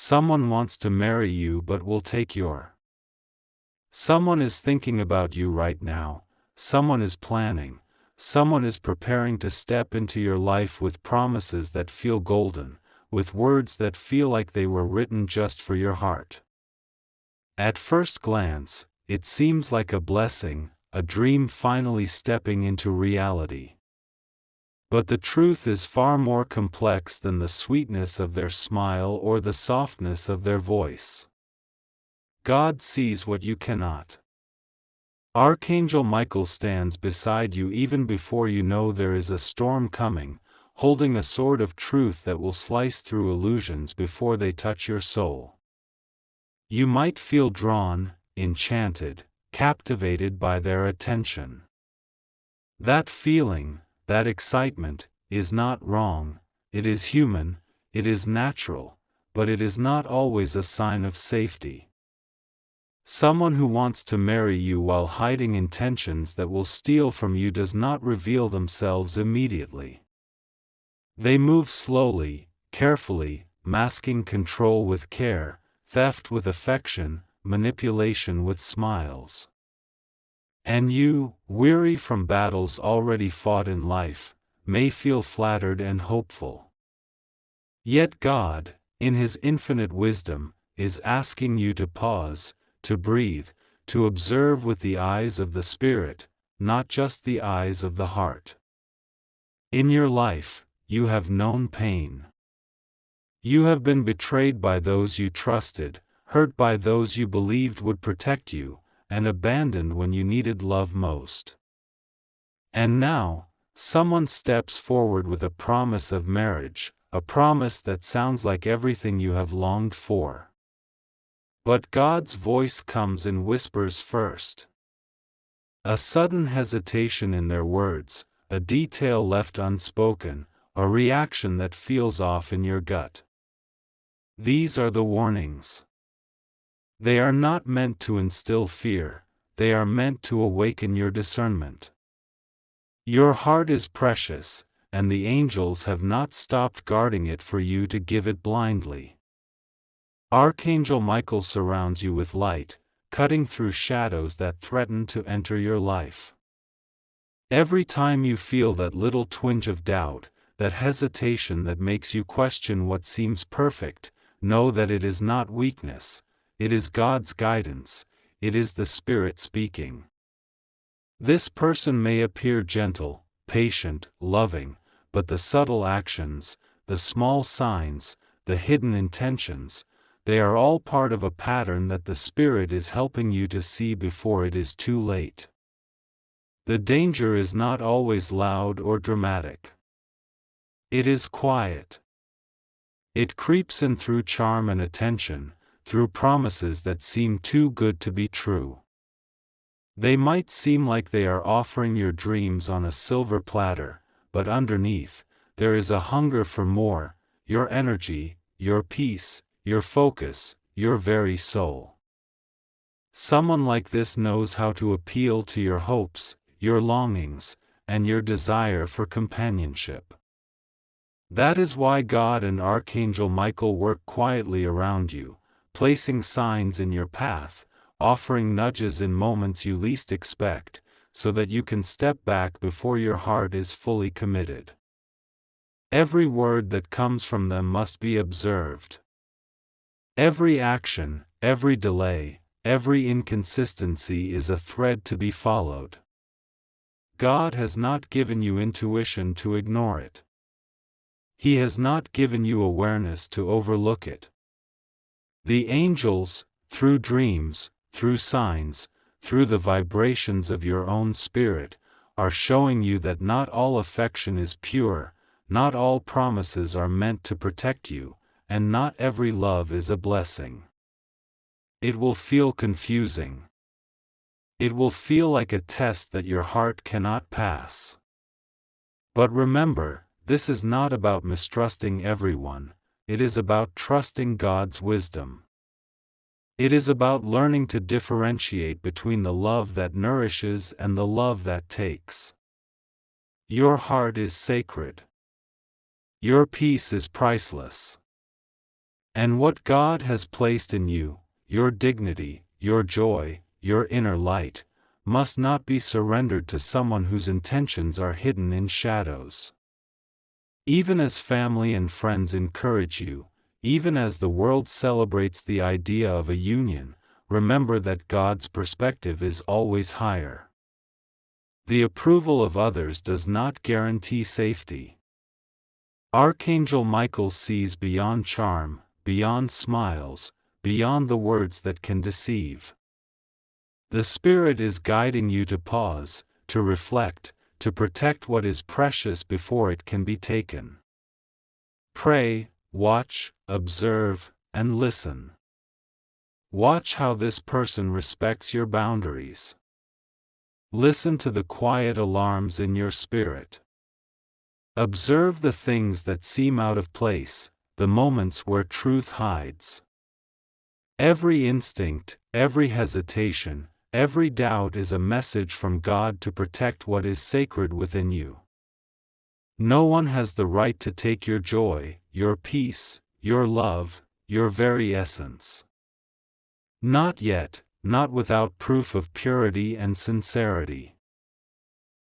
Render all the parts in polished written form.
Someone wants to marry you but will take your. Someone is thinking about you right now, someone is planning, someone is preparing to step into your life with promises that feel golden, with words that feel like they were written just for your heart. At first glance, it seems like a blessing, a dream finally stepping into reality. But the truth is far more complex than the sweetness of their smile or the softness of their voice. God sees what you cannot. Archangel Michael stands beside you even before you know there is a storm coming, holding a sword of truth that will slice through illusions before they touch your soul. You might feel drawn, enchanted, captivated by their attention. That feeling, that excitement, is not wrong, it is human, it is natural, but it is not always a sign of safety. Someone who wants to marry you while hiding intentions that will steal from you does not reveal themselves immediately. They move slowly, carefully, masking control with care, theft with affection, manipulation with smiles. And you, weary from battles already fought in life, may feel flattered and hopeful. Yet God, in His infinite wisdom, is asking you to pause, to breathe, to observe with the eyes of the Spirit, not just the eyes of the heart. In your life, you have known pain. You have been betrayed by those you trusted, hurt by those you believed would protect you, and abandoned when you needed love most. And now, someone steps forward with a promise of marriage, a promise that sounds like everything you have longed for. But God's voice comes in whispers first. A sudden hesitation in their words, a detail left unspoken, a reaction that feels off in your gut. These are the warnings. They are not meant to instill fear, they are meant to awaken your discernment. Your heart is precious, and the angels have not stopped guarding it for you to give it blindly. Archangel Michael surrounds you with light, cutting through shadows that threaten to enter your life. Every time you feel that little twinge of doubt, that hesitation that makes you question what seems perfect, know that it is not weakness. It is God's guidance, it is the Spirit speaking. This person may appear gentle, patient, loving, but the subtle actions, the small signs, the hidden intentions, they are all part of a pattern that the Spirit is helping you to see before it is too late. The danger is not always loud or dramatic. It is quiet. It creeps in through charm and attention, through promises that seem too good to be true. They might seem like they are offering your dreams on a silver platter, but underneath, there is a hunger for more, your energy, your peace, your focus, your very soul. Someone like this knows how to appeal to your hopes, your longings, and your desire for companionship. That is why God and Archangel Michael work quietly around you, placing signs in your path, offering nudges in moments you least expect, so that you can step back before your heart is fully committed. Every word that comes from them must be observed. Every action, every delay, every inconsistency is a thread to be followed. God has not given you intuition to ignore it. He has not given you awareness to overlook it. The angels, through dreams, through signs, through the vibrations of your own spirit, are showing you that not all affection is pure, not all promises are meant to protect you, and not every love is a blessing. It will feel confusing. It will feel like a test that your heart cannot pass. But remember, this is not about mistrusting everyone, it is about trusting God's wisdom. It is about learning to differentiate between the love that nourishes and the love that takes. Your heart is sacred. Your peace is priceless. And what God has placed in you, your dignity, your joy, your inner light, must not be surrendered to someone whose intentions are hidden in shadows. Even as family and friends encourage you, even as the world celebrates the idea of a union, remember that God's perspective is always higher. The approval of others does not guarantee safety. Archangel Michael sees beyond charm, beyond smiles, beyond the words that can deceive. The Spirit is guiding you to pause, to reflect, to protect what is precious before it can be taken. Pray, watch, observe, and listen. Watch how this person respects your boundaries. Listen to the quiet alarms in your spirit. Observe the things that seem out of place, the moments where truth hides. Every instinct, every hesitation, every doubt is a message from God to protect what is sacred within you. No one has the right to take your joy, your peace, your love, your very essence. Not yet, not without proof of purity and sincerity.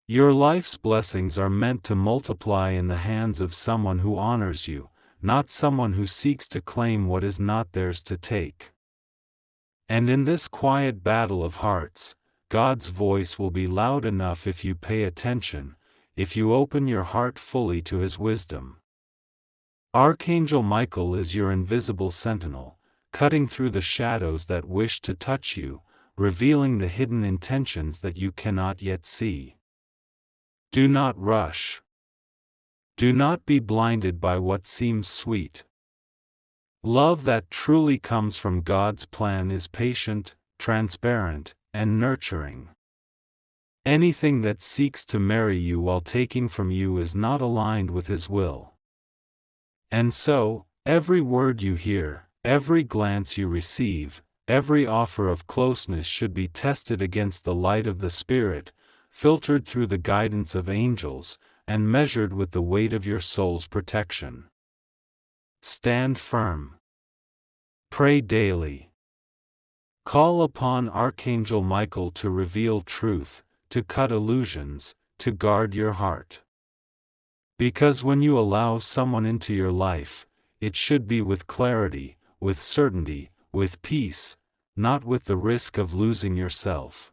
Your life's blessings are meant to multiply in the hands of someone who honors you, not someone who seeks to claim what is not theirs to take. And in this quiet battle of hearts, God's voice will be loud enough if you pay attention, if you open your heart fully to His wisdom. Archangel Michael is your invisible sentinel, cutting through the shadows that wish to touch you, revealing the hidden intentions that you cannot yet see. Do not rush. Do not be blinded by what seems sweet. Love that truly comes from God's plan is patient, transparent, and nurturing. Anything that seeks to marry you while taking from you is not aligned with His will. And so, every word you hear, every glance you receive, every offer of closeness should be tested against the light of the Spirit, filtered through the guidance of angels, and measured with the weight of your soul's protection. Stand firm. Pray daily. Call upon Archangel Michael to reveal truth, to cut illusions, to guard your heart. Because when you allow someone into your life, it should be with clarity, with certainty, with peace, not with the risk of losing yourself.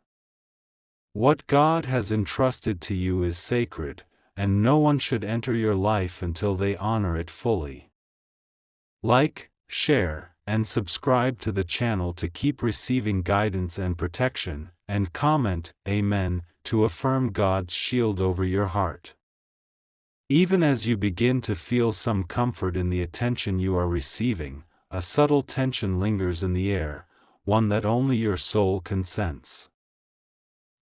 What God has entrusted to you is sacred, and no one should enter your life until they honor it fully. Like, share, and subscribe to the channel to keep receiving guidance and protection, and comment, Amen, to affirm God's shield over your heart. Even as you begin to feel some comfort in the attention you are receiving, a subtle tension lingers in the air, one that only your soul can sense.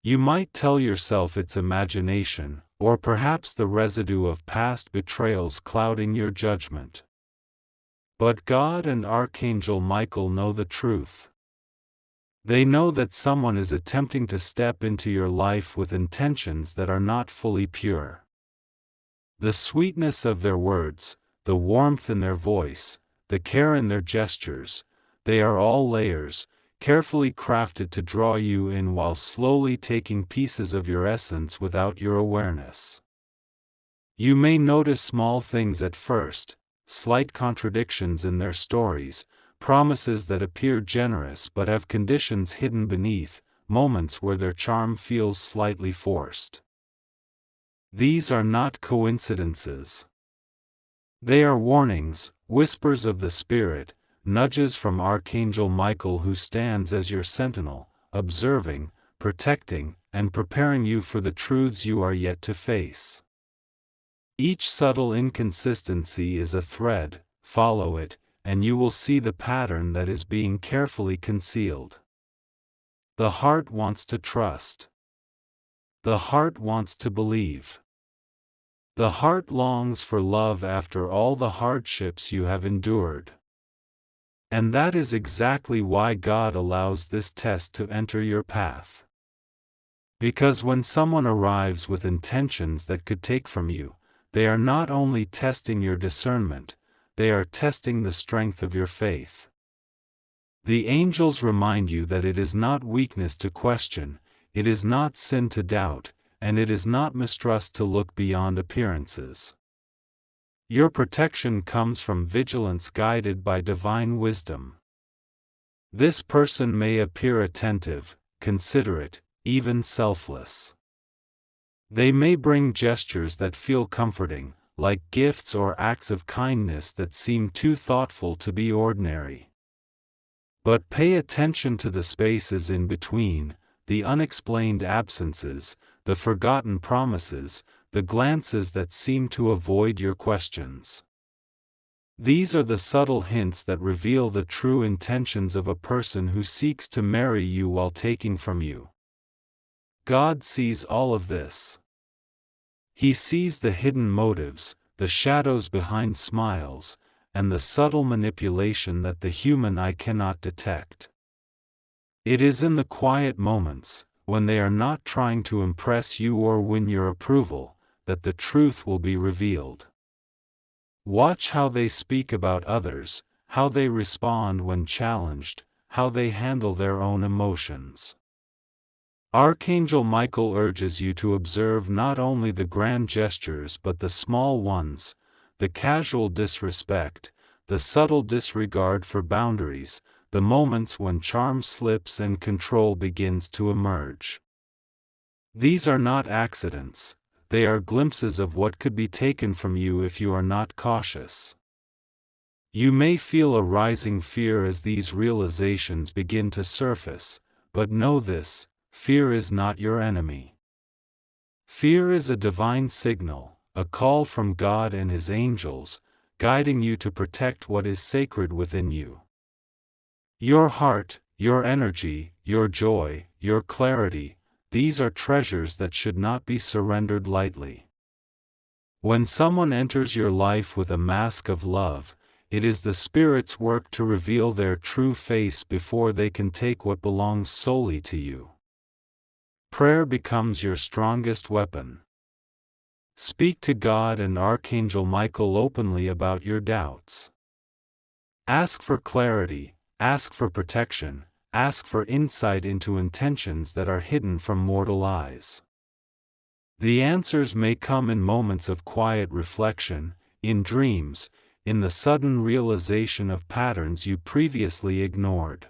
You might tell yourself it's imagination, or perhaps the residue of past betrayals clouding your judgment. But God and Archangel Michael know the truth. They know that someone is attempting to step into your life with intentions that are not fully pure. The sweetness of their words, the warmth in their voice, the care in their gestures, they are all layers, carefully crafted to draw you in while slowly taking pieces of your essence without your awareness. You may notice small things at first, slight contradictions in their stories, promises that appear generous but have conditions hidden beneath, moments where their charm feels slightly forced. These are not coincidences. They are warnings, whispers of the Spirit, nudges from Archangel Michael who stands as your sentinel, observing, protecting, and preparing you for the truths you are yet to face. Each subtle inconsistency is a thread, follow it, and you will see the pattern that is being carefully concealed. The heart wants to trust. The heart wants to believe. The heart longs for love after all the hardships you have endured. And that is exactly why God allows this test to enter your path. Because when someone arrives with intentions that could take from you, they are not only testing your discernment, they are testing the strength of your faith. The angels remind you that it is not weakness to question, it is not sin to doubt, and it is not mistrust to look beyond appearances. Your protection comes from vigilance guided by divine wisdom. This person may appear attentive, considerate, even selfless. They may bring gestures that feel comforting, like gifts or acts of kindness that seem too thoughtful to be ordinary. But pay attention to the spaces in between, the unexplained absences, the forgotten promises, the glances that seem to avoid your questions. These are the subtle hints that reveal the true intentions of a person who seeks to marry you while taking from you. God sees all of this. He sees the hidden motives, the shadows behind smiles, and the subtle manipulation that the human eye cannot detect. It is in the quiet moments, when they are not trying to impress you or win your approval, that the truth will be revealed. Watch how they speak about others, how they respond when challenged, how they handle their own emotions. Archangel Michael urges you to observe not only the grand gestures but the small ones, the casual disrespect, the subtle disregard for boundaries, the moments when charm slips and control begins to emerge. These are not accidents, they are glimpses of what could be taken from you if you are not cautious. You may feel a rising fear as these realizations begin to surface, but know this: fear is not your enemy. Fear is a divine signal, a call from God and His angels, guiding you to protect what is sacred within you. Your heart, your energy, your joy, your clarity, these are treasures that should not be surrendered lightly. When someone enters your life with a mask of love, it is the Spirit's work to reveal their true face before they can take what belongs solely to you. Prayer becomes your strongest weapon. Speak to God and Archangel Michael openly about your doubts. Ask for clarity, ask for protection, ask for insight into intentions that are hidden from mortal eyes. The answers may come in moments of quiet reflection, in dreams, in the sudden realization of patterns you previously ignored.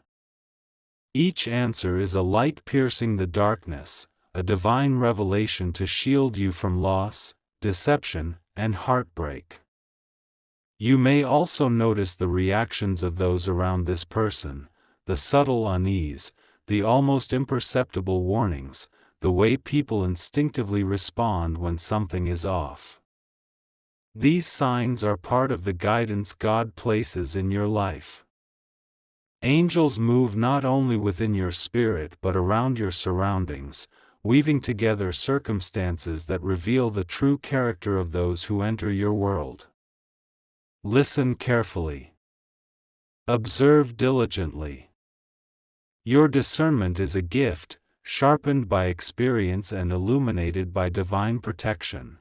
Each answer is a light piercing the darkness, a divine revelation to shield you from loss, deception, and heartbreak. You may also notice the reactions of those around this person, the subtle unease, the almost imperceptible warnings, the way people instinctively respond when something is off. These signs are part of the guidance God places in your life. Angels move not only within your spirit but around your surroundings, weaving together circumstances that reveal the true character of those who enter your world. Listen carefully. Observe diligently. Your discernment is a gift, sharpened by experience and illuminated by divine protection.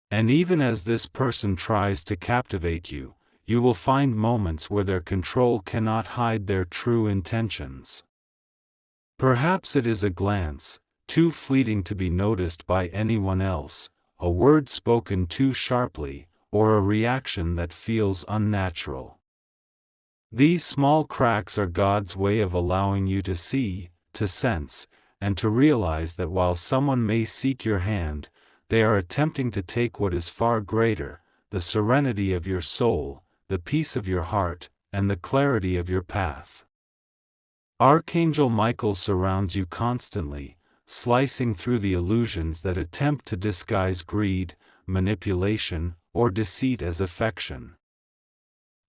And even as this person tries to captivate you, you will find moments where their control cannot hide their true intentions. Perhaps it is a glance, too fleeting to be noticed by anyone else, a word spoken too sharply, or a reaction that feels unnatural. These small cracks are God's way of allowing you to see, to sense, and to realize that while someone may seek your hand, they are attempting to take what is far greater: the serenity of your soul, the peace of your heart, and the clarity of your path. Archangel Michael surrounds you constantly, slicing through the illusions that attempt to disguise greed, manipulation, or deceit as affection.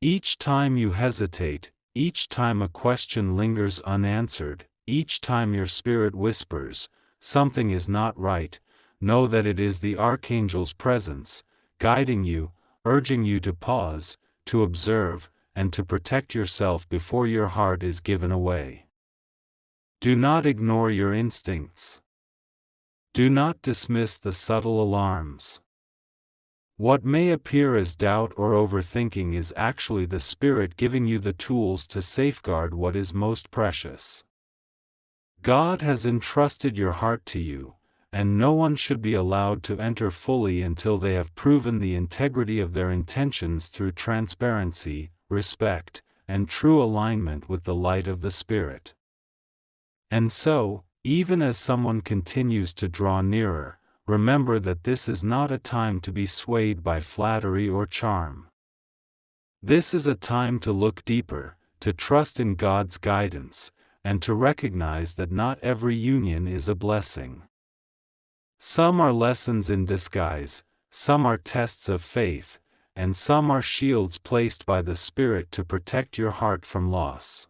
Each time you hesitate, each time a question lingers unanswered, each time your spirit whispers, "Something is not right," know that it is the Archangel's presence, guiding you, urging you to pause, to observe, and to protect yourself before your heart is given away. Do not ignore your instincts. Do not dismiss the subtle alarms. What may appear as doubt or overthinking is actually the Spirit giving you the tools to safeguard what is most precious. God has entrusted your heart to you, and no one should be allowed to enter fully until they have proven the integrity of their intentions through transparency, respect, and true alignment with the light of the Spirit. And so, even as someone continues to draw nearer, remember that this is not a time to be swayed by flattery or charm. This is a time to look deeper, to trust in God's guidance, and to recognize that not every union is a blessing. Some are lessons in disguise, some are tests of faith, and some are shields placed by the Spirit to protect your heart from loss.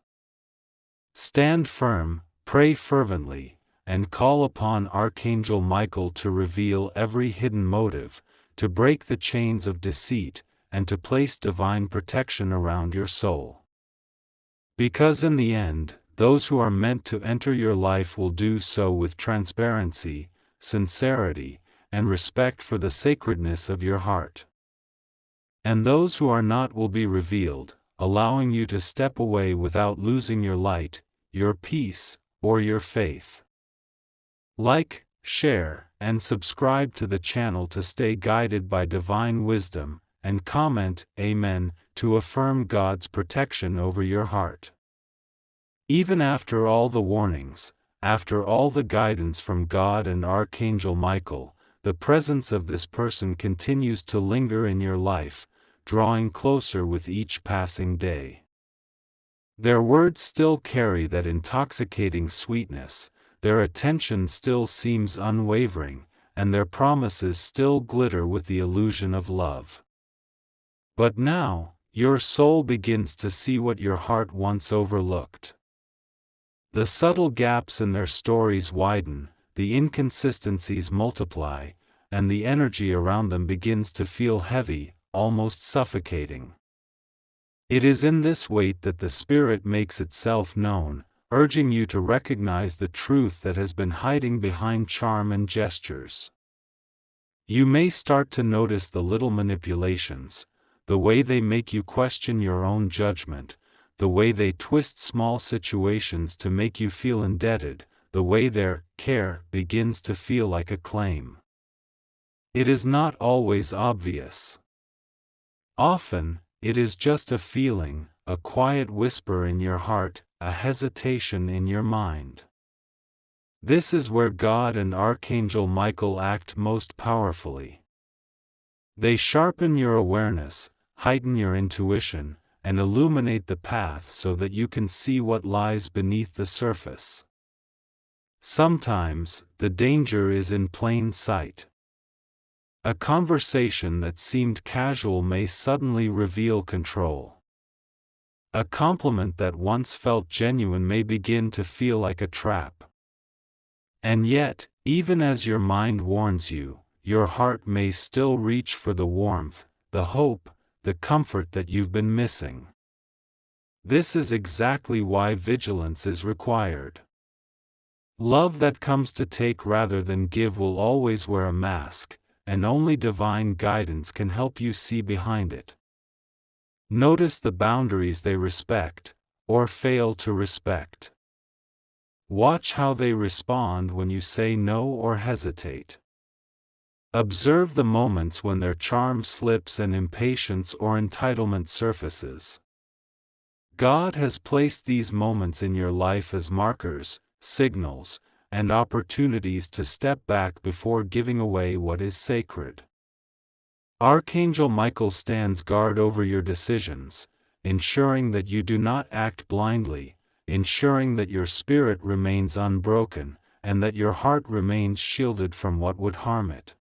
Stand firm, pray fervently, and call upon Archangel Michael to reveal every hidden motive, to break the chains of deceit, and to place divine protection around your soul. Because in the end, those who are meant to enter your life will do so with transparency, sincerity, and respect for the sacredness of your heart. And those who are not will be revealed, allowing you to step away without losing your light, your peace, or your faith. Like, share, and subscribe to the channel to stay guided by divine wisdom, and comment Amen to affirm God's protection over your heart. Even after all the warnings, after all the guidance from God and Archangel Michael, the presence of this person continues to linger in your life, drawing closer with each passing day. Their words still carry that intoxicating sweetness, their attention still seems unwavering, and their promises still glitter with the illusion of love. But now, your soul begins to see what your heart once overlooked. The subtle gaps in their stories widen, the inconsistencies multiply, and the energy around them begins to feel heavy, almost suffocating. It is in this weight that the Spirit makes itself known, urging you to recognize the truth that has been hiding behind charm and gestures. You may start to notice the little manipulations, the way they make you question your own judgment, the way they twist small situations to make you feel indebted, the way their care begins to feel like a claim. It is not always obvious. Often, it is just a feeling, a quiet whisper in your heart, a hesitation in your mind. This is where God and Archangel Michael act most powerfully. They sharpen your awareness, heighten your intuition, and illuminate the path so that you can see what lies beneath the surface. Sometimes, the danger is in plain sight. A conversation that seemed casual may suddenly reveal control. A compliment that once felt genuine may begin to feel like a trap. And yet, even as your mind warns you, your heart may still reach for the warmth, the hope, the comfort that you've been missing. This is exactly why vigilance is required. Love that comes to take rather than give will always wear a mask, and only divine guidance can help you see behind it. Notice the boundaries they respect, or fail to respect. Watch how they respond when you say no or hesitate. Observe the moments when their charm slips and impatience or entitlement surfaces. God has placed these moments in your life as markers, signals, and opportunities to step back before giving away what is sacred. Archangel Michael stands guard over your decisions, ensuring that you do not act blindly, ensuring that your spirit remains unbroken, and that your heart remains shielded from what would harm it.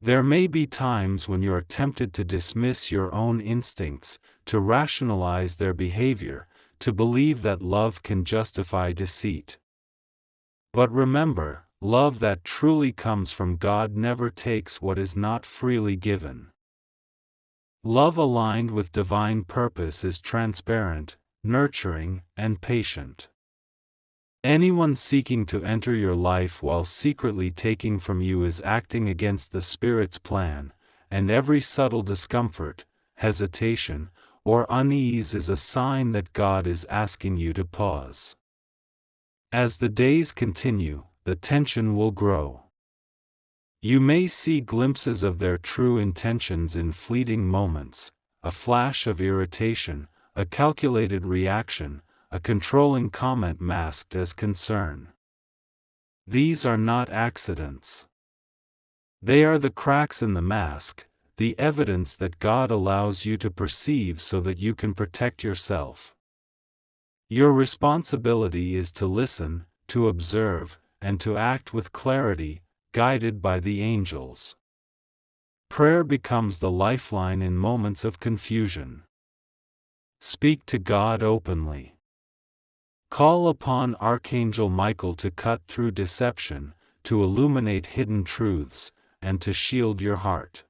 There may be times when you are tempted to dismiss your own instincts, to rationalize their behavior, to believe that love can justify deceit. But remember, love that truly comes from God never takes what is not freely given. Love aligned with divine purpose is transparent, nurturing, and patient. Anyone seeking to enter your life while secretly taking from you is acting against the Spirit's plan, and every subtle discomfort, hesitation, or unease is a sign that God is asking you to pause. As the days continue, the tension will grow. You may see glimpses of their true intentions in fleeting moments, a flash of irritation, a calculated reaction, a controlling comment masked as concern. These are not accidents. They are the cracks in the mask, the evidence that God allows you to perceive so that you can protect yourself. Your responsibility is to listen, to observe, and to act with clarity, guided by the angels. Prayer becomes the lifeline in moments of confusion. Speak to God openly. Call upon Archangel Michael to cut through deception, to illuminate hidden truths, and to shield your heart.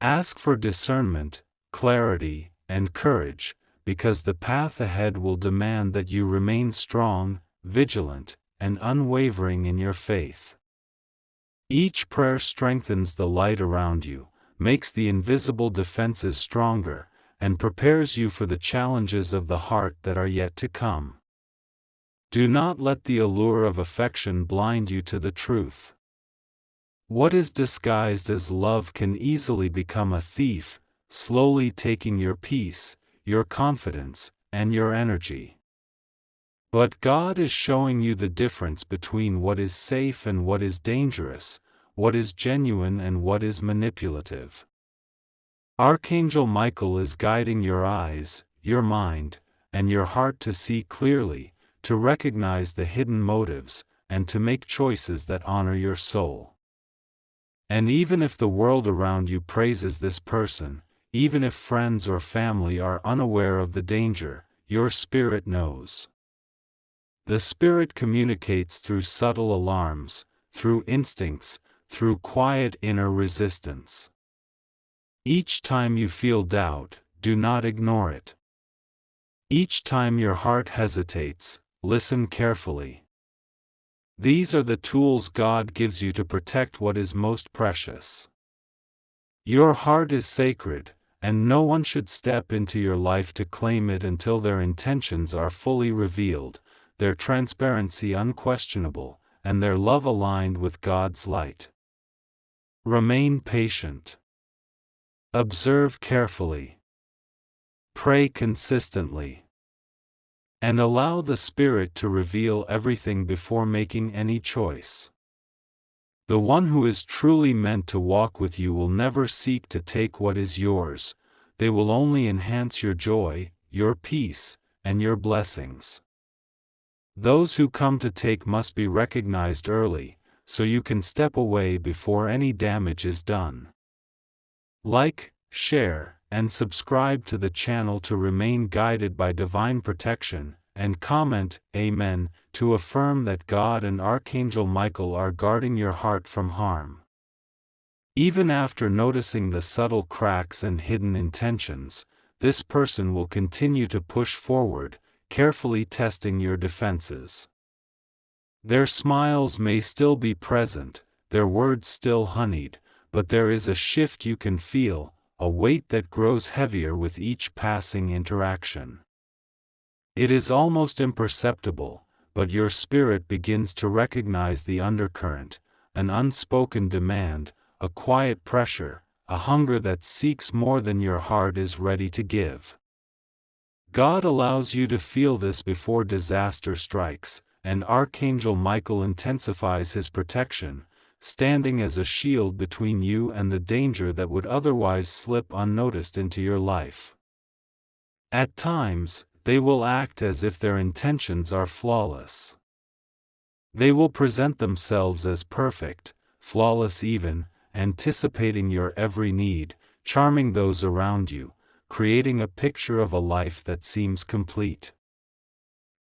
Ask for discernment, clarity, and courage, because the path ahead will demand that you remain strong, vigilant, and unwavering in your faith. Each prayer strengthens the light around you, makes the invisible defenses stronger, and prepares you for the challenges of the heart that are yet to come. Do not let the allure of affection blind you to the truth. What is disguised as love can easily become a thief, slowly taking your peace, your confidence, and your energy. But God is showing you the difference between what is safe and what is dangerous, what is genuine and what is manipulative. Archangel Michael is guiding your eyes, your mind, and your heart to see clearly, to recognize the hidden motives, and to make choices that honor your soul. And even if the world around you praises this person, even if friends or family are unaware of the danger, your spirit knows. The Spirit communicates through subtle alarms, through instincts, through quiet inner resistance. Each time you feel doubt, do not ignore it. Each time your heart hesitates, listen carefully. These are the tools God gives you to protect what is most precious. Your heart is sacred, and no one should step into your life to claim it until their intentions are fully revealed, their transparency unquestionable, and their love aligned with God's light. Remain patient. Observe carefully. Pray consistently. And allow the Spirit to reveal everything before making any choice. The one who is truly meant to walk with you will never seek to take what is yours, they will only enhance your joy, your peace, and your blessings. Those who come to take must be recognized early, so you can step away before any damage is done. Like, share, and subscribe to the channel to remain guided by divine protection, and comment, Amen, to affirm that God and Archangel Michael are guarding your heart from harm. Even after noticing the subtle cracks and hidden intentions, this person will continue to push forward, carefully testing your defenses. Their smiles may still be present, their words still honeyed, but there is a shift you can feel, a weight that grows heavier with each passing interaction. It is almost imperceptible, but your spirit begins to recognize the undercurrent, an unspoken demand, a quiet pressure, a hunger that seeks more than your heart is ready to give. God allows you to feel this before disaster strikes, and Archangel Michael intensifies his protection, standing as a shield between you and the danger that would otherwise slip unnoticed into your life. At times, they will act as if their intentions are flawless. They will present themselves as perfect, flawless even, anticipating your every need, charming those around you, creating a picture of a life that seems complete.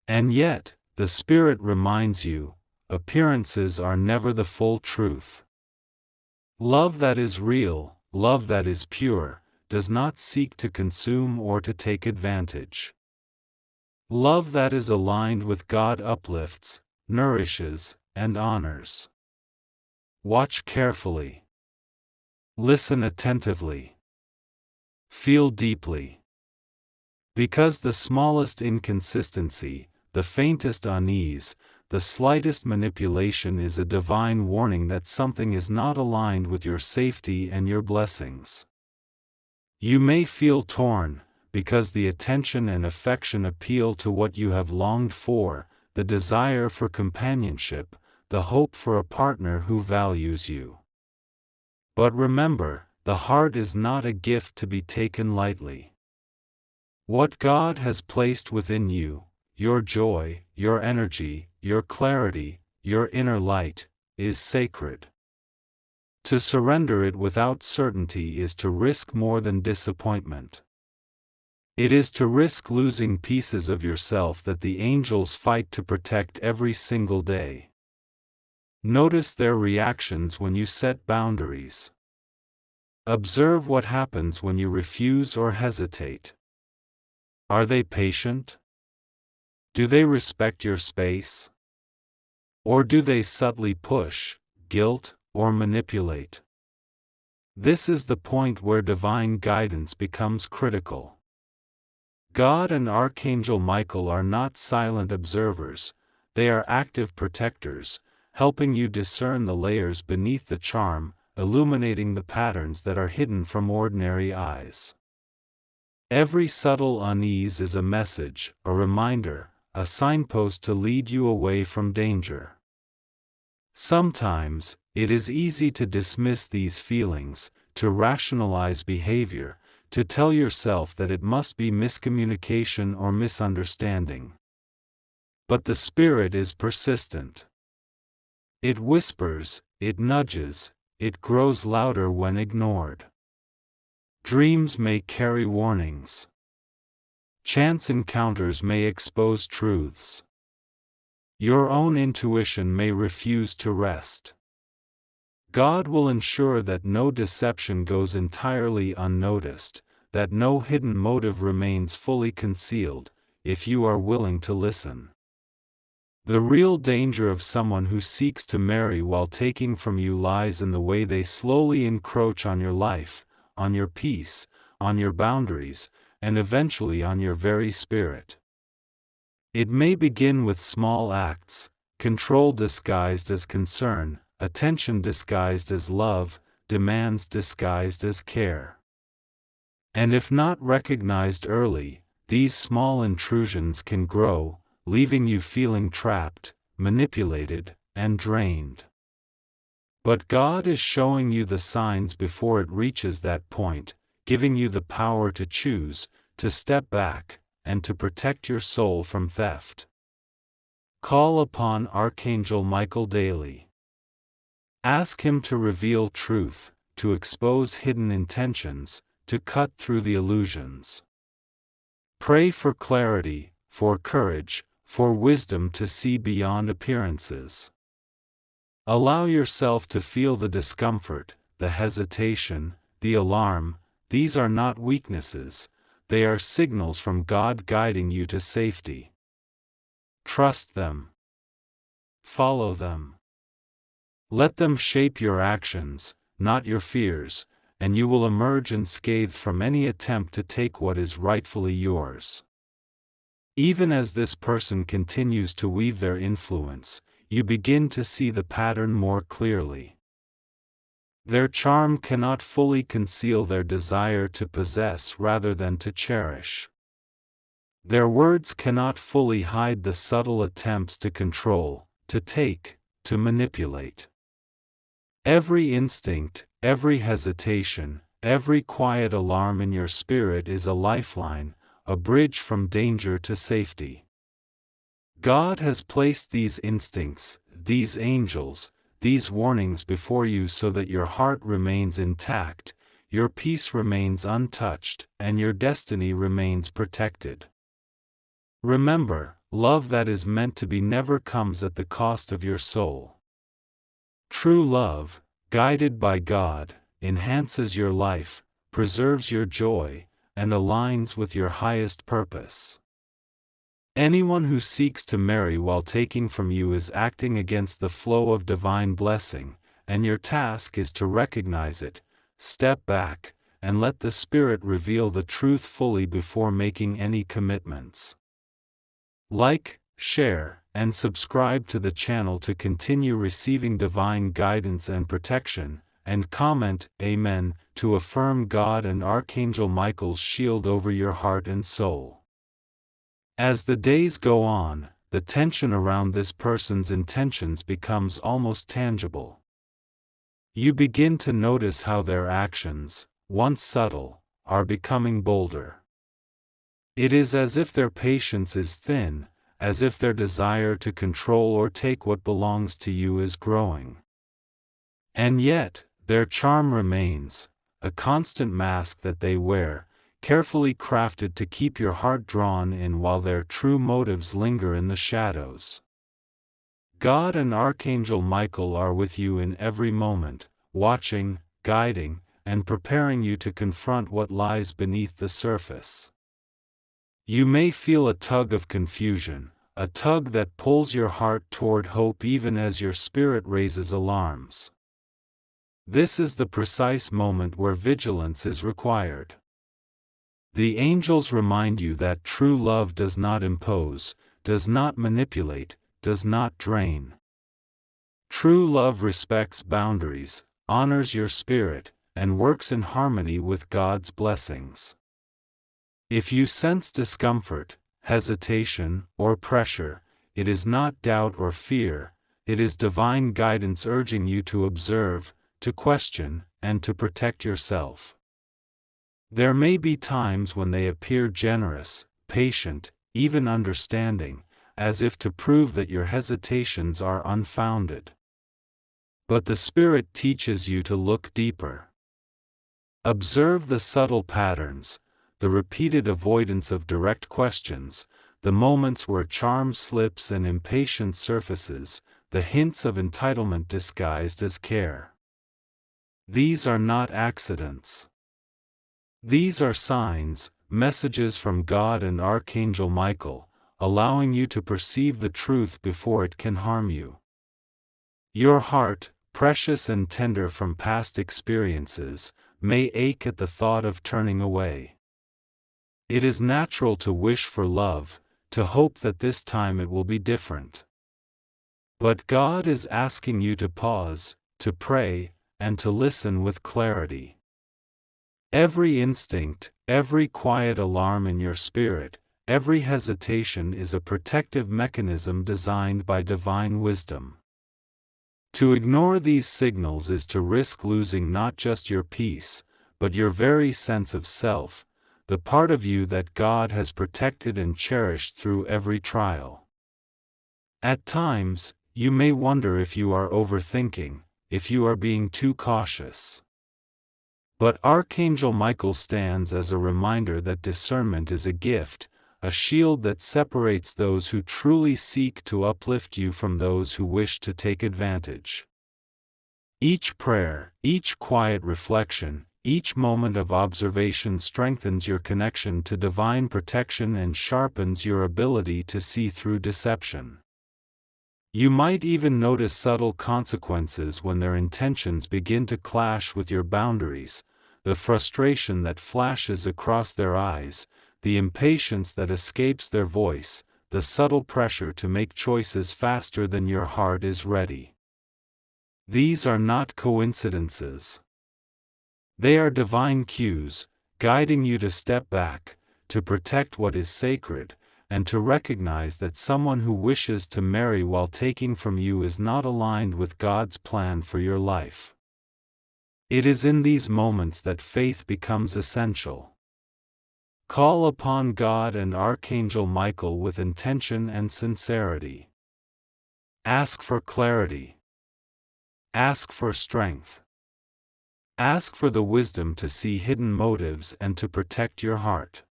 And yet, the Spirit reminds you, appearances are never the full truth. Love that is real, love that is pure, does not seek to consume or to take advantage. Love that is aligned with God uplifts, nourishes, and honors. Watch carefully. Listen attentively. Feel deeply. Because the smallest inconsistency, the faintest unease, the slightest manipulation is a divine warning that something is not aligned with your safety and your blessings. You may feel torn, because the attention and affection appeal to what you have longed for, the desire for companionship, the hope for a partner who values you. But remember, the heart is not a gift to be taken lightly. What God has placed within you, your joy, your energy, your clarity, your inner light, is sacred. To surrender it without certainty is to risk more than disappointment. It is to risk losing pieces of yourself that the angels fight to protect every single day. Notice their reactions when you set boundaries. Observe what happens when you refuse or hesitate. Are they patient? Do they respect your space? Or do they subtly push, guilt, or manipulate? This is the point where divine guidance becomes critical. God and Archangel Michael are not silent observers, they are active protectors, helping you discern the layers beneath the charm, illuminating the patterns that are hidden from ordinary eyes. Every subtle unease is a message, a reminder, a signpost to lead you away from danger. Sometimes, it is easy to dismiss these feelings, to rationalize behavior, to tell yourself that it must be miscommunication or misunderstanding. But the Spirit is persistent. It whispers, it nudges, it grows louder when ignored. Dreams may carry warnings. Chance encounters may expose truths. Your own intuition may refuse to rest. God will ensure that no deception goes entirely unnoticed, that no hidden motive remains fully concealed, if you are willing to listen. The real danger of someone who seeks to marry while taking from you lies in the way they slowly encroach on your life, on your peace, on your boundaries, and eventually on your very spirit. It may begin with small acts, control disguised as concern, attention disguised as love, demands disguised as care. And if not recognized early, these small intrusions can grow, leaving you feeling trapped, manipulated, and drained. But God is showing you the signs before it reaches that point, giving you the power to choose, to step back, and to protect your soul from theft. Call upon Archangel Michael daily. Ask him to reveal truth, to expose hidden intentions, to cut through the illusions. Pray for clarity, for courage, for wisdom to see beyond appearances. Allow yourself to feel the discomfort, the hesitation, the alarm. These are not weaknesses, they are signals from God guiding you to safety. Trust them. Follow them. Let them shape your actions, not your fears, and you will emerge unscathed from any attempt to take what is rightfully yours. Even as this person continues to weave their influence, you begin to see the pattern more clearly. Their charm cannot fully conceal their desire to possess rather than to cherish. Their words cannot fully hide the subtle attempts to control, to take, to manipulate. Every instinct, every hesitation, every quiet alarm in your spirit is a lifeline, a bridge from danger to safety. God has placed these instincts, these angels, these warnings before you so that your heart remains intact, your peace remains untouched, and your destiny remains protected. Remember, love that is meant to be never comes at the cost of your soul. True love, guided by God, enhances your life, preserves your joy, and aligns with your highest purpose. Anyone who seeks to marry while taking from you is acting against the flow of divine blessing, and your task is to recognize it, step back, and let the Spirit reveal the truth fully before making any commitments. Like, share, and subscribe to the channel to continue receiving divine guidance and protection, and comment, Amen, to affirm God and Archangel Michael's shield over your heart and soul. As the days go on, the tension around this person's intentions becomes almost tangible. You begin to notice how their actions, once subtle, are becoming bolder. It is as if their patience is thin, as if their desire to control or take what belongs to you is growing. And yet, their charm remains, a constant mask that they wear, carefully crafted to keep your heart drawn in while their true motives linger in the shadows. God and Archangel Michael are with you in every moment, watching, guiding, and preparing you to confront what lies beneath the surface. You may feel a tug of confusion, a tug that pulls your heart toward hope even as your spirit raises alarms. This is the precise moment where vigilance is required. The angels remind you that true love does not impose, does not manipulate, does not drain. True love respects boundaries, honors your spirit, and works in harmony with God's blessings. If you sense discomfort, hesitation, or pressure, it is not doubt or fear, it is divine guidance urging you to observe, to question, and to protect yourself. There may be times when they appear generous, patient, even understanding, as if to prove that your hesitations are unfounded. But the Spirit teaches you to look deeper. Observe the subtle patterns, the repeated avoidance of direct questions, the moments where charm slips and impatience surfaces, the hints of entitlement disguised as care. These are not accidents. These are signs, messages from God and Archangel Michael, allowing you to perceive the truth before it can harm you. Your heart, precious and tender from past experiences, may ache at the thought of turning away. It is natural to wish for love, to hope that this time it will be different. But God is asking you to pause, to pray, and to listen with clarity. Every instinct, every quiet alarm in your spirit, every hesitation is a protective mechanism designed by divine wisdom. To ignore these signals is to risk losing not just your peace, but your very sense of self, the part of you that God has protected and cherished through every trial. At times, you may wonder if you are overthinking, if you are being too cautious. But Archangel Michael stands as a reminder that discernment is a gift, a shield that separates those who truly seek to uplift you from those who wish to take advantage. Each prayer, each quiet reflection, each moment of observation strengthens your connection to divine protection and sharpens your ability to see through deception. You might even notice subtle consequences when their intentions begin to clash with your boundaries, the frustration that flashes across their eyes, the impatience that escapes their voice, the subtle pressure to make choices faster than your heart is ready. These are not coincidences. They are divine cues, guiding you to step back, to protect what is sacred, and to recognize that someone who wishes to marry while taking from you is not aligned with God's plan for your life. It is in these moments that faith becomes essential. Call upon God and Archangel Michael with intention and sincerity. Ask for clarity. Ask for strength. Ask for the wisdom to see hidden motives and to protect your heart.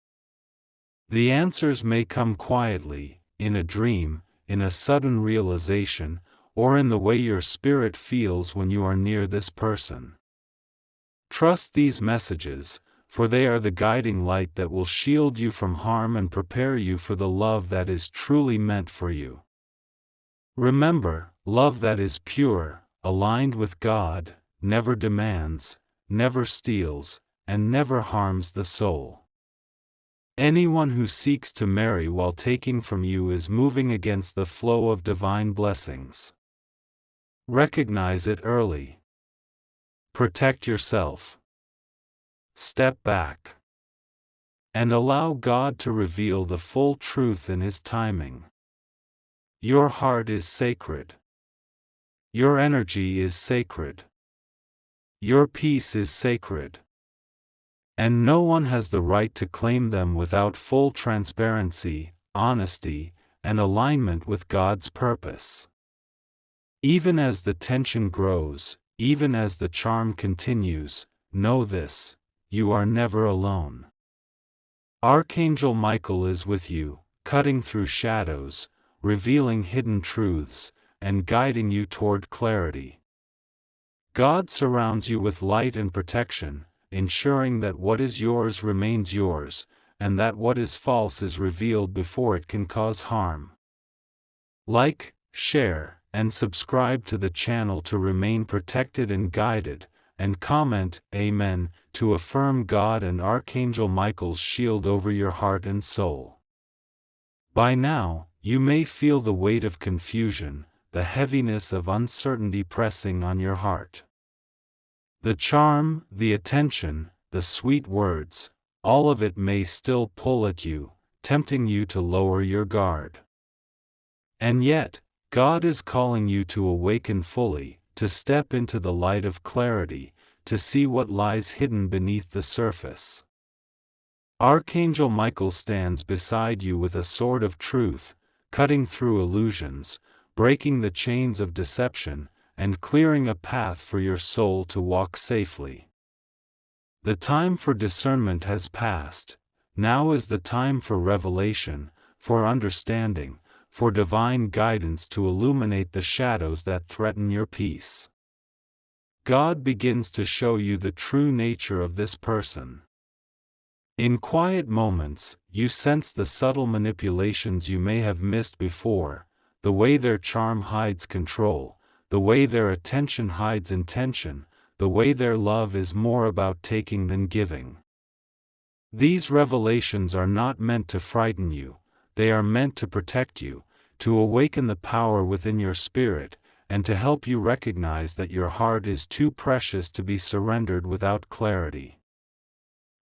The answers may come quietly, in a dream, in a sudden realization, or in the way your spirit feels when you are near this person. Trust these messages, for they are the guiding light that will shield you from harm and prepare you for the love that is truly meant for you. Remember, love that is pure, aligned with God, never demands, never steals, and never harms the soul. Anyone who seeks to marry while taking from you is moving against the flow of divine blessings. Recognize it early. Protect yourself. Step back. And allow God to reveal the full truth in His timing. Your heart is sacred. Your energy is sacred. Your peace is sacred. And no one has the right to claim them without full transparency, honesty, and alignment with God's purpose. Even as the tension grows, even as the charm continues, know this: you are never alone. Archangel Michael is with you, cutting through shadows, revealing hidden truths, and guiding you toward clarity. God surrounds you with light and protection, ensuring that what is yours remains yours, and that what is false is revealed before it can cause harm. Like, share, and subscribe to the channel to remain protected and guided, and comment "Amen" to affirm God and Archangel Michael's shield over your heart and soul. By now, you may feel the weight of confusion, the heaviness of uncertainty pressing on your heart. The charm, the attention, the sweet words, all of it may still pull at you, tempting you to lower your guard. And yet, God is calling you to awaken fully, to step into the light of clarity, to see what lies hidden beneath the surface. Archangel Michael stands beside you with a sword of truth, cutting through illusions, breaking the chains of deception, and clearing a path for your soul to walk safely. The time for discernment has passed. Now is the time for revelation, for understanding, for divine guidance to illuminate the shadows that threaten your peace. God begins to show you the true nature of this person. In quiet moments, you sense the subtle manipulations you may have missed before, the way their charm hides control, the way their attention hides intention, the way their love is more about taking than giving. These revelations are not meant to frighten you, they are meant to protect you, to awaken the power within your spirit, and to help you recognize that your heart is too precious to be surrendered without clarity.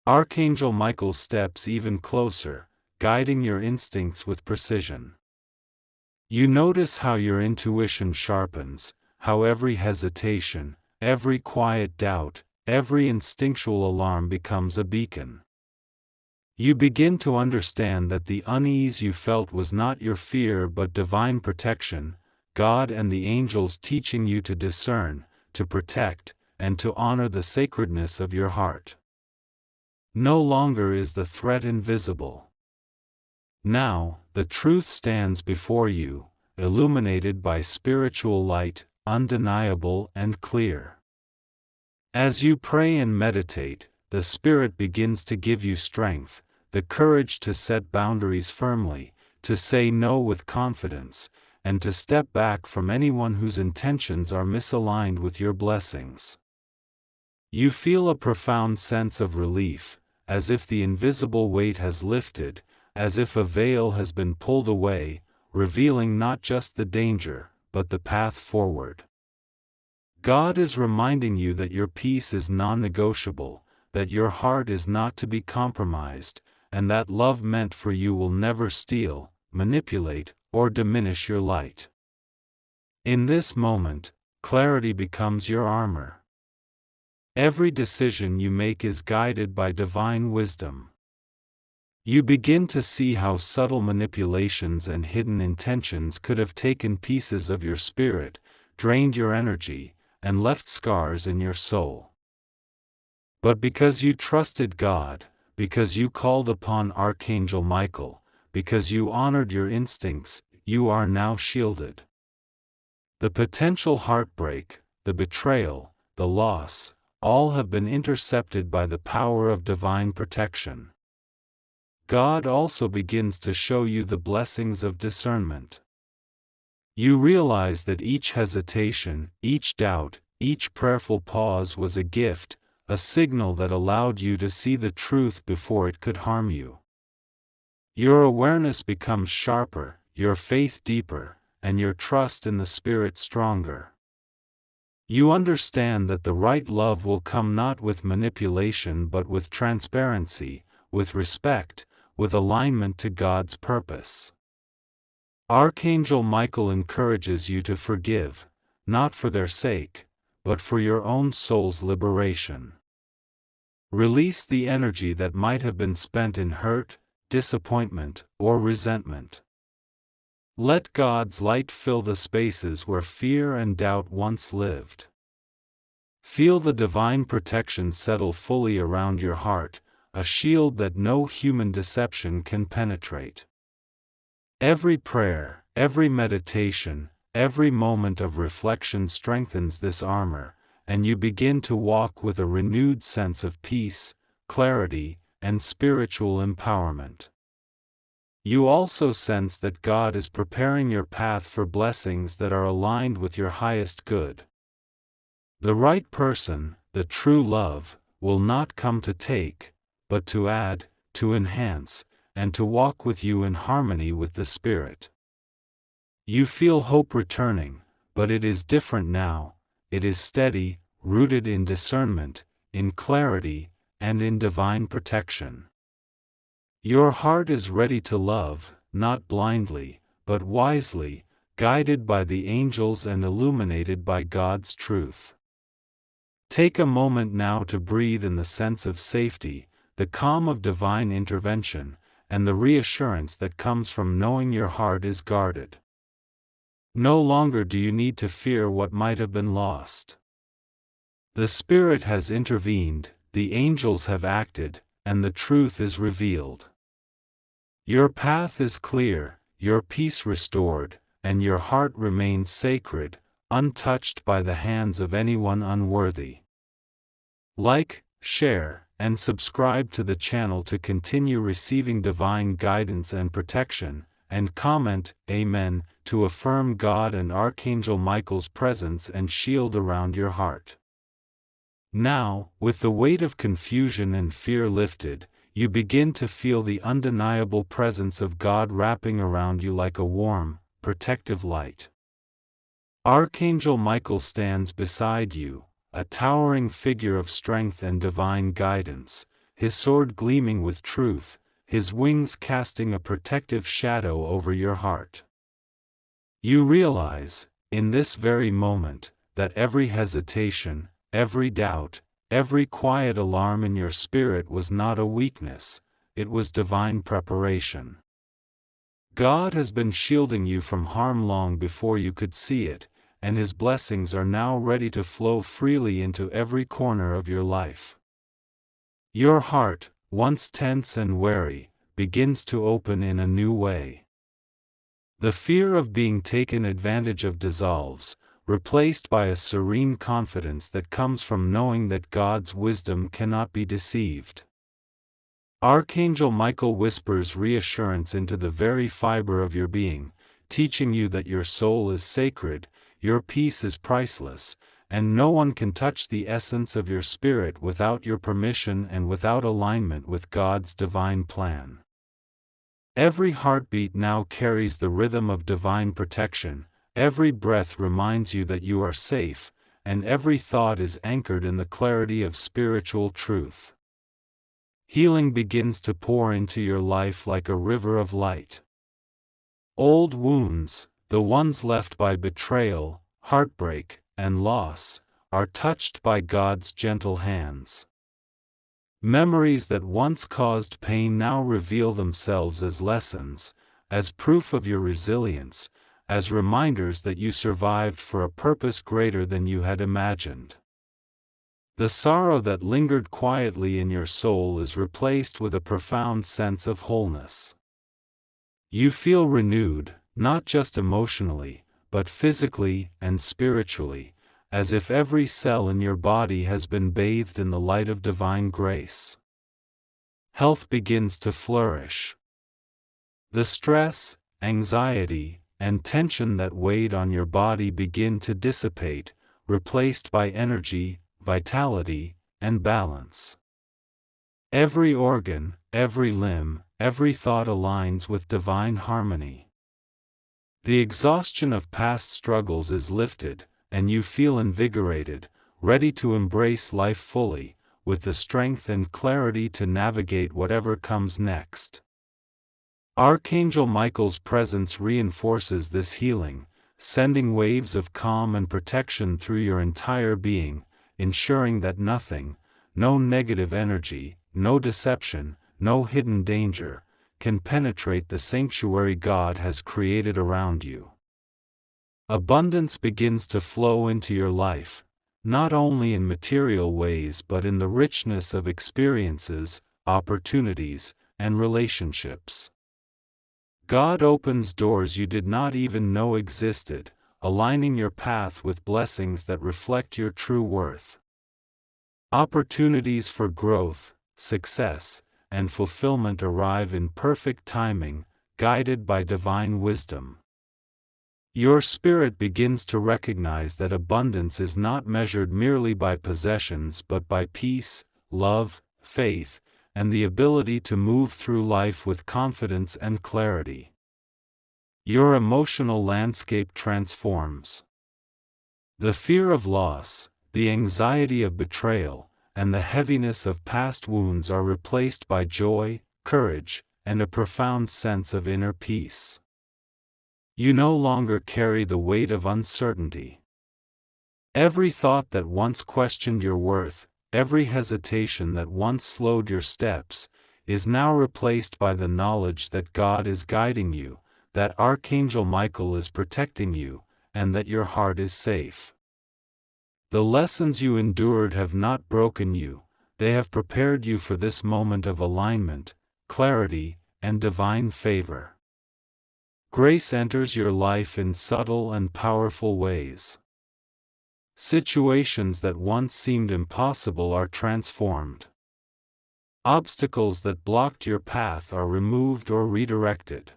Archangel Michael steps even closer, guiding your instincts with precision. You notice how your intuition sharpens, how every hesitation, every quiet doubt, every instinctual alarm becomes a beacon. You begin to understand that the unease you felt was not your fear but divine protection, God and the angels teaching you to discern, to protect, and to honor the sacredness of your heart. No longer is the threat invisible. Now, the truth stands before you, illuminated by spiritual light, undeniable and clear. As you pray and meditate, the Spirit begins to give you strength, the courage to set boundaries firmly, to say no with confidence, and to step back from anyone whose intentions are misaligned with your blessings. You feel a profound sense of relief, as if the invisible weight has lifted, as if a veil has been pulled away, revealing not just the danger, but the path forward. God is reminding you that your peace is non-negotiable, that your heart is not to be compromised, and that love meant for you will never steal, manipulate, or diminish your light. In this moment, clarity becomes your armor. Every decision you make is guided by divine wisdom. You begin to see how subtle manipulations and hidden intentions could have taken pieces of your spirit, drained your energy, and left scars in your soul. But because you trusted God, because you called upon Archangel Michael, because you honored your instincts, you are now shielded. The potential heartbreak, the betrayal, the loss, all have been intercepted by the power of divine protection. God also begins to show you the blessings of discernment. You realize that each hesitation, each doubt, each prayerful pause was a gift a signal that allowed you to see the truth before it could harm you. Your awareness becomes sharper, your faith deeper, and your trust in the Spirit stronger. You understand that the right love will come not with manipulation but with transparency, with respect, with alignment to God's purpose. Archangel Michael encourages you to forgive, not for their sake, but for your own soul's liberation. Release the energy that might have been spent in hurt, disappointment, or resentment. Let God's light fill the spaces where fear and doubt once lived. Feel the divine protection settle fully around your heart, a shield that no human deception can penetrate. Every prayer, every meditation, every moment of reflection strengthens this armor, and you begin to walk with a renewed sense of peace, clarity, and spiritual empowerment. You also sense that God is preparing your path for blessings that are aligned with your highest good. The right person, the true love, will not come to take, but to add, to enhance, and to walk with you in harmony with the Spirit. You feel hope returning, but it is different now. It is steady, rooted in discernment, in clarity, and in divine protection. Your heart is ready to love, not blindly, but wisely, guided by the angels and illuminated by God's truth. Take a moment now to breathe in the sense of safety, the calm of divine intervention, and the reassurance that comes from knowing your heart is guarded. No longer do you need to fear what might have been lost. The Spirit has intervened, the angels have acted, and the truth is revealed. Your path is clear, your peace restored, and your heart remains sacred, untouched by the hands of anyone unworthy. Like, share, and subscribe to the channel to continue receiving divine guidance and protection, and comment, Amen, to affirm God and Archangel Michael's presence and shield around your heart. Now, with the weight of confusion and fear lifted, you begin to feel the undeniable presence of God wrapping around you like a warm, protective light. Archangel Michael stands beside you, a towering figure of strength and divine guidance, his sword gleaming with truth, his wings casting a protective shadow over your heart. You realize, in this very moment, that every hesitation, every doubt, every quiet alarm in your spirit was not a weakness, it was divine preparation. God has been shielding you from harm long before you could see it, and His blessings are now ready to flow freely into every corner of your life. Your heart, once tense and wary, begins to open in a new way. The fear of being taken advantage of dissolves, replaced by a serene confidence that comes from knowing that God's wisdom cannot be deceived. Archangel Michael whispers reassurance into the very fiber of your being, teaching you that your soul is sacred, your peace is priceless, and no one can touch the essence of your spirit without your permission and without alignment with God's divine plan. Every heartbeat now carries the rhythm of divine protection, every breath reminds you that you are safe, and every thought is anchored in the clarity of spiritual truth. Healing begins to pour into your life like a river of light. Old wounds, the ones left by betrayal, heartbreak, and loss, are touched by God's gentle hands. Memories that once caused pain now reveal themselves as lessons, as proof of your resilience, as reminders that you survived for a purpose greater than you had imagined. The sorrow that lingered quietly in your soul is replaced with a profound sense of wholeness. You feel renewed, not just emotionally, but physically and spiritually, as if every cell in your body has been bathed in the light of divine grace. Health begins to flourish. The stress, anxiety, and tension that weighed on your body begin to dissipate, replaced by energy, vitality, and balance. Every organ, every limb, every thought aligns with divine harmony. The exhaustion of past struggles is lifted, and you feel invigorated, ready to embrace life fully, with the strength and clarity to navigate whatever comes next. Archangel Michael's presence reinforces this healing, sending waves of calm and protection through your entire being, ensuring that nothing, no negative energy, no deception, no hidden danger, can penetrate the sanctuary God has created around you. Abundance begins to flow into your life, not only in material ways but in the richness of experiences, opportunities, and relationships. God opens doors you did not even know existed, aligning your path with blessings that reflect your true worth. Opportunities for growth, success, and fulfillment arrive in perfect timing, guided by divine wisdom. Your spirit begins to recognize that abundance is not measured merely by possessions but by peace, love, faith, and the ability to move through life with confidence and clarity. Your emotional landscape transforms. The fear of loss, the anxiety of betrayal, and the heaviness of past wounds are replaced by joy, courage, and a profound sense of inner peace. You no longer carry the weight of uncertainty. Every thought that once questioned your worth, every hesitation that once slowed your steps, is now replaced by the knowledge that God is guiding you, that Archangel Michael is protecting you, and that your heart is safe. The lessons you endured have not broken you, they have prepared you for this moment of alignment, clarity, and divine favor. Grace enters your life in subtle and powerful ways. Situations that once seemed impossible are transformed. Obstacles that blocked your path are removed or redirected.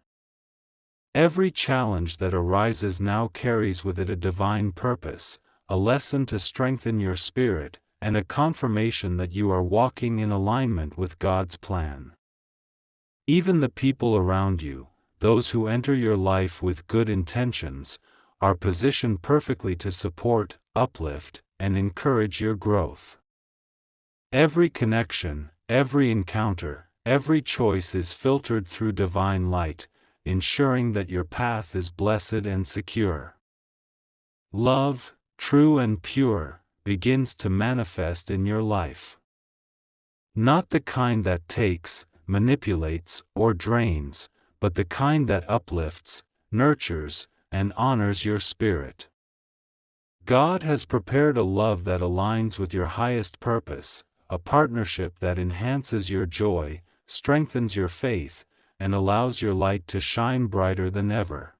Every challenge that arises now carries with it a divine purpose, a lesson to strengthen your spirit, and a confirmation that you are walking in alignment with God's plan. Even the people around you, those who enter your life with good intentions, are positioned perfectly to support, uplift, and encourage your growth. Every connection, every encounter, every choice is filtered through divine light, ensuring that your path is blessed and secure. Love, true and pure, begins to manifest in your life. Not the kind that takes, manipulates, or drains, but the kind that uplifts, nurtures, and honors your spirit. God has prepared a love that aligns with your highest purpose, a partnership that enhances your joy, strengthens your faith, and allows your light to shine brighter than ever.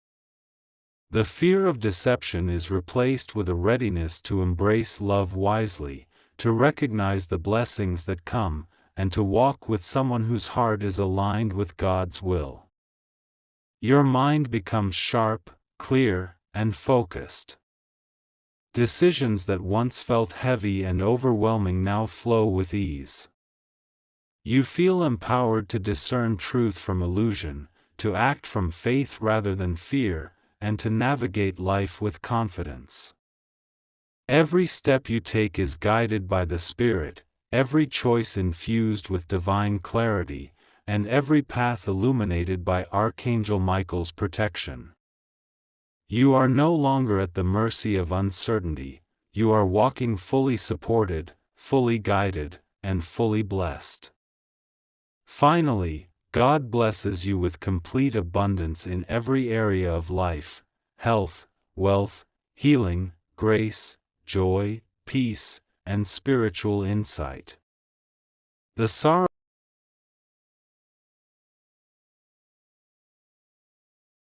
The fear of deception is replaced with a readiness to embrace love wisely, to recognize the blessings that come, and to walk with someone whose heart is aligned with God's will. Your mind becomes sharp, clear, and focused. Decisions that once felt heavy and overwhelming now flow with ease. You feel empowered to discern truth from illusion, to act from faith rather than fear, and to navigate life with confidence. Every step you take is guided by the Spirit, every choice infused with divine clarity, and every path illuminated by Archangel Michael's protection. You are no longer at the mercy of uncertainty, you are walking fully supported, fully guided, and fully blessed. Finally, God blesses you with complete abundance in every area of life: health, wealth, healing, grace, joy, peace, and spiritual insight. The sorrow